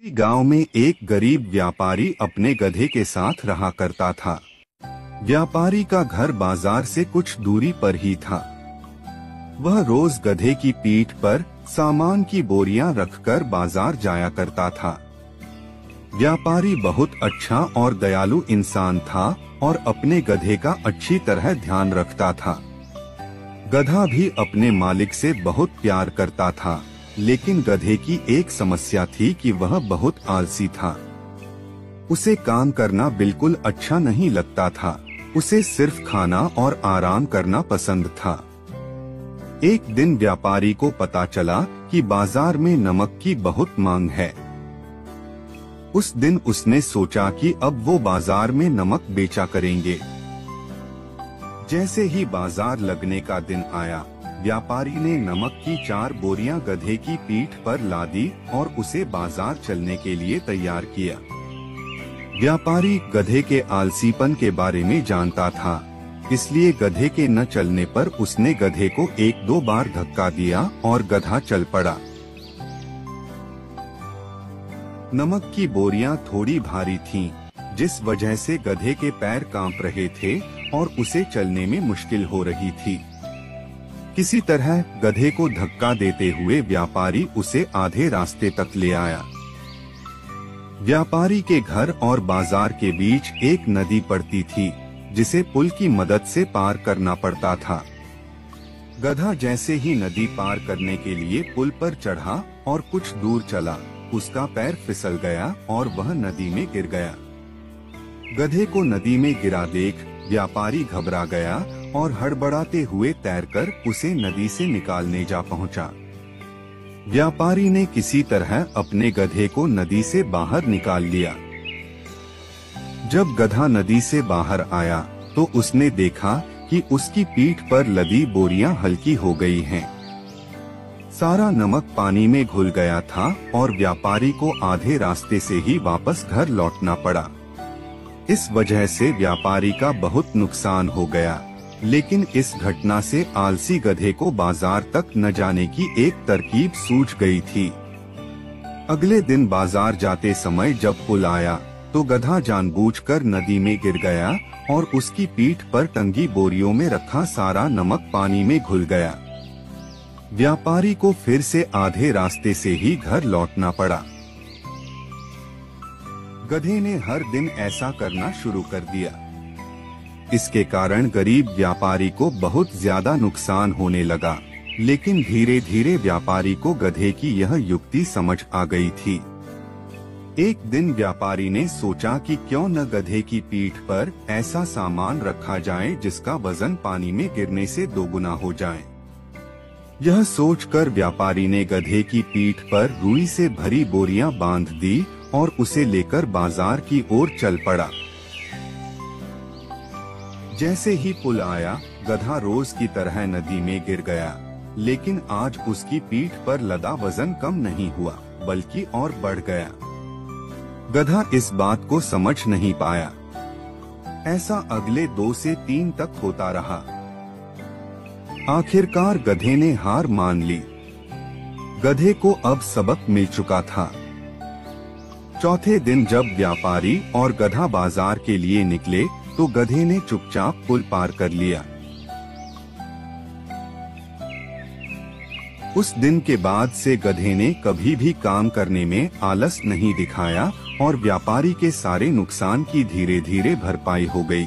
किसी गांव में एक गरीब व्यापारी अपने गधे के साथ रहा करता था। व्यापारी का घर बाजार से कुछ दूरी पर ही था। वह रोज गधे की पीठ पर सामान की बोरियां रखकर बाजार जाया करता था। व्यापारी बहुत अच्छा और दयालु इंसान था और अपने गधे का अच्छी तरह ध्यान रखता था। गधा भी अपने मालिक से बहुत प्यार करता था, लेकिन गधे की एक समस्या थी कि वह बहुत आलसी था। उसे काम करना बिल्कुल अच्छा नहीं लगता था। उसे सिर्फ खाना और आराम करना पसंद था। एक दिन व्यापारी को पता चला कि बाजार में नमक की बहुत मांग है। उस दिन उसने सोचा कि अब वो बाजार में नमक बेचा करेंगे। जैसे ही बाजार लगने का दिन आया, व्यापारी ने नमक की 4 बोरियां गधे की पीठ पर लादी और उसे बाजार चलने के लिए तैयार किया। व्यापारी गधे के आलसीपन के बारे में जानता था, इसलिए गधे के न चलने पर उसने गधे को 1-2 बार धक्का दिया और गधा चल पड़ा। नमक की बोरियां थोड़ी भारी थीं, जिस वजह से गधे के पैर कांप रहे थे और उसे चलने में मुश्किल हो रही थी। किसी तरह गधे को धक्का देते हुए व्यापारी उसे आधे रास्ते तक ले आया। व्यापारी के घर और बाजार के बीच एक नदी पड़ती थी, जिसे पुल की मदद से पार करना पड़ता था। गधा जैसे ही नदी पार करने के लिए पुल पर चढ़ा और कुछ दूर चला, उसका पैर फिसल गया और वह नदी में गिर गया। गधे को नदी में गिरा देख व्यापारी घबरा गया और हड़बड़ाते हुए तैरकर उसे नदी से निकालने जा पहुंचा। व्यापारी ने किसी तरह अपने गधे को नदी से बाहर निकाल लिया। जब गधा नदी से बाहर आया तो उसने देखा कि उसकी पीठ पर लदी बोरियां हल्की हो गई हैं। सारा नमक पानी में घुल गया था और व्यापारी को आधे रास्ते से ही वापस घर लौटना पड़ा। इस वजह से व्यापारी का बहुत नुकसान हो गया, लेकिन इस घटना से आलसी गधे को बाजार तक न जाने की एक तरकीब सूझ गई थी। अगले दिन बाजार जाते समय जब पुल आया तो गधा जानबूझकर नदी में गिर गया और उसकी पीठ पर टंगी बोरियों में रखा सारा नमक पानी में घुल गया। व्यापारी को फिर से आधे रास्ते से ही घर लौटना पड़ा। गधे ने हर दिन ऐसा करना शुरू कर दिया। इसके कारण गरीब व्यापारी को बहुत ज्यादा नुकसान होने लगा, लेकिन धीरे धीरे व्यापारी को गधे की यह युक्ति समझ आ गई थी। एक दिन व्यापारी ने सोचा कि क्यों न गधे की पीठ पर ऐसा सामान रखा जाए जिसका वजन पानी में गिरने से 2 गुना हो जाए। यह सोचकर व्यापारी ने गधे की पीठ पर रुई से भरी बोरियां बांध दी और उसे लेकर बाजार की ओर चल पड़ा। जैसे ही पुल आया, गधा रोज की तरह नदी में गिर गया, लेकिन आज उसकी पीठ पर लदा वजन कम नहीं हुआ, बल्कि और बढ़ गया। गधा इस बात को समझ नहीं पाया। ऐसा अगले 2 से 3 तक होता रहा। आखिरकार गधे ने हार मान ली। गधे को अब सबक मिल चुका था। चौथे दिन जब व्यापारी और गधा बाजार के लिए निकले तो गधे ने चुपचाप पुल पार कर लिया। उस दिन के बाद से गधे ने कभी भी काम करने में आलस नहीं दिखाया और व्यापारी के सारे नुकसान की धीरे धीरे भरपाई हो गई।